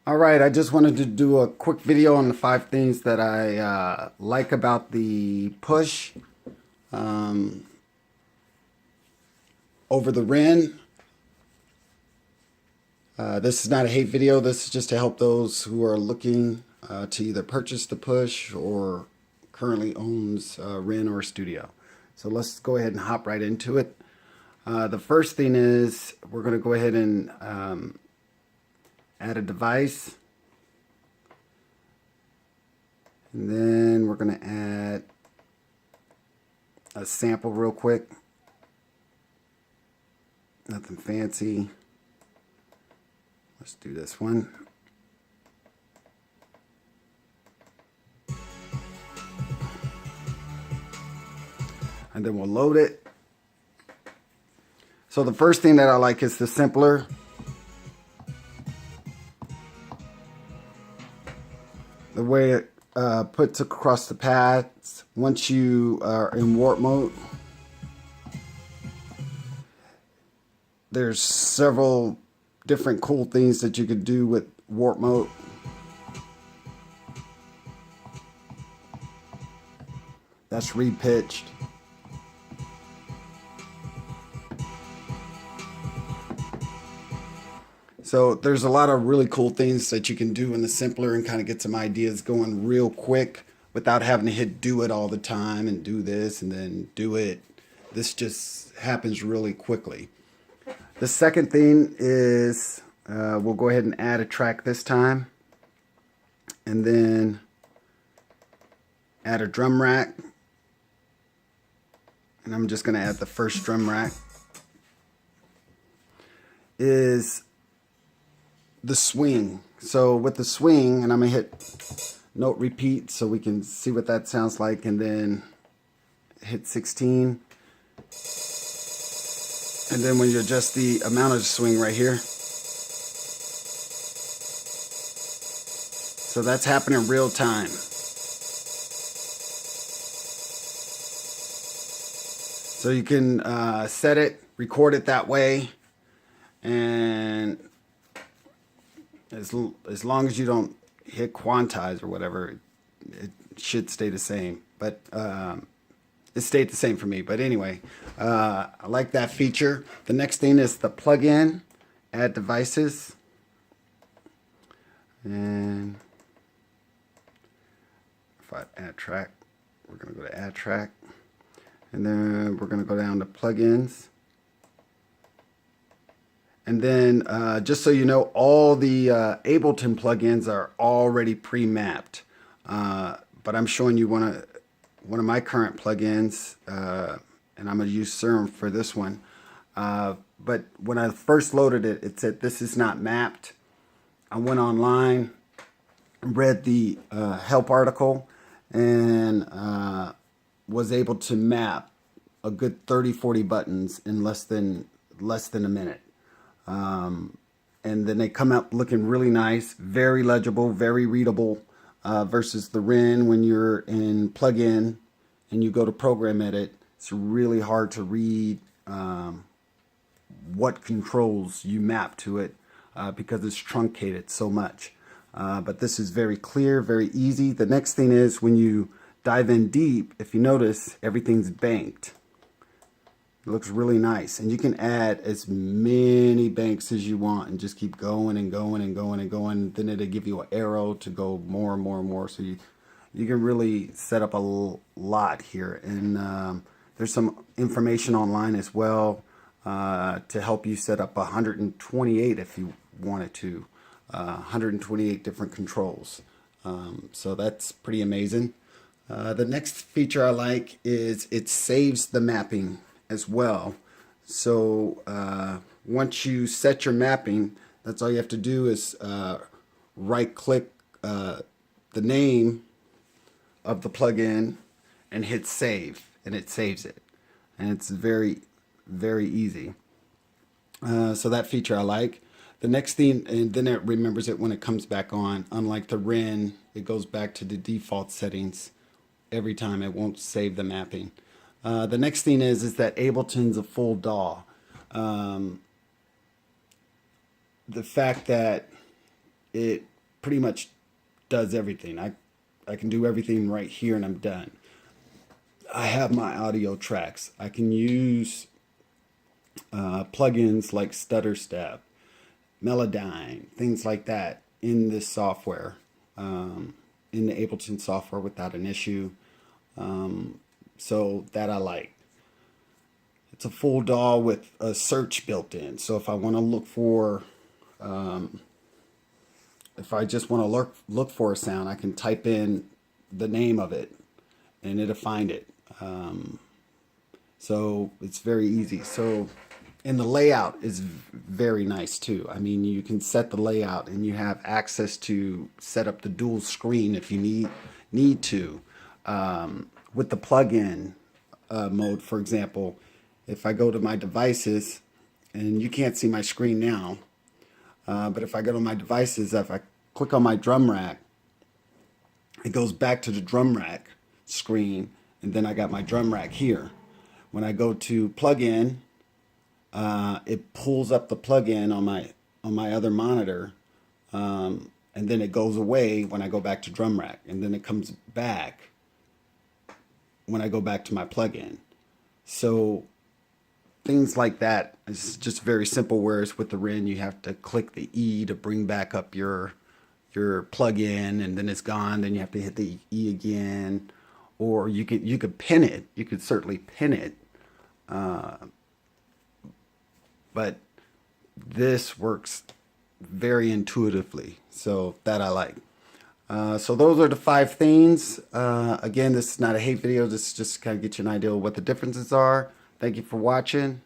All right, I just wanted to do a quick video on the 5 things that I like about the push over the Ren. This is not a hate video. This is just to help those who are looking to either purchase the push or currently owns Ren or Studio. So let's go ahead and hop right into it. The first thing is we're going to go ahead and add a device. And then we're going to add a sample real quick. Nothing fancy. Let's do this one. And then we'll load it. So the first thing that I like is the simpler. The way it puts across the paths once you are in warp mode. There's several different cool things that you could do with warp mode. That's repitched. So there's a lot of really cool things that you can do in the simpler and kind of get some ideas going real quick without having to hit do it all the time and do this and then do it. This just happens really quickly. The second thing is we'll go ahead and add a track this time and then add a drum rack. And I'm just going to add the first drum rack. Is the swing. So with the swing, and I'm going to hit note repeat so we can see what that sounds like, and then hit 16. And then when you adjust the amount of swing right here. So that's happening real time. So you can set it, record it that way, and as long as you don't hit quantize or whatever, it should stay the same. But it stayed the same for me. But anyway, I like that feature. The next thing is the plugin, add devices. And if I add track, we're going to go to add track. And then we're going to go down to plugins. And then just so you know, all the Ableton plugins are already pre-mapped. But I'm showing you one of my current plugins, and I'm going to use Serum for this one. But when I first loaded it, it said this is not mapped. I went online, read the help article, and was able to map a good 30-40 buttons in less than a minute. And then they come out looking really nice, very legible, very readable, versus the Ren when you're in plugin and you go to program edit. It's really hard to read what controls you map to it because it's truncated so much. But this is very clear, very easy. The next thing is when you dive in deep, if you notice, everything's banked. It looks really nice, and you can add as many banks as you want and just keep going and going and going and going. Then it'll give you an arrow to go more and more and more. So you can really set up a lot here. And there's some information online as well to help you set up 128 if you wanted to. 128 different controls. So that's pretty amazing. The next feature I like is it saves the mapping as well. So once you set your mapping, that's all you have to do is right click the name of the plugin and hit save, and it saves it. And it's very, very easy. So that feature I like. The next thing, and then it remembers it when it comes back on. Unlike the Ren, it goes back to the default settings every time. It won't save the mapping. The next thing is that Ableton's a full DAW. The fact that it pretty much does everything. I can do everything right here and I'm done. I have my audio tracks. I can use plugins like StutterStep, Melodyne, things like that in this software, in the Ableton software without an issue. So that I like. It's a full DAW with a search built in. So if I want to look for, if I just want to look for a sound, I can type in the name of it and it'll find it. So it's very easy. So, and the layout is very nice too. I mean, you can set the layout and you have access to set up the dual screen if you need to. With the plugin mode, for example, if I go to my devices, and you can't see my screen now, but if I go to my devices, if I click on my drum rack, it goes back to the drum rack screen, and then I got my drum rack here. When I go to plugin, it pulls up the plugin on my other monitor, and then it goes away when I go back to drum rack, and then it comes back when I go back to my plugin. So things like that is just very simple. Whereas with the Ren, you have to click the E to bring back up your plugin, and then it's gone. Then you have to hit the E again, or you could pin it. You could certainly pin it, but this works very intuitively. So that I like. So those are the 5 things. Again, this is not a hate video. This is just to kind of get you an idea of what the differences are. Thank you for watching.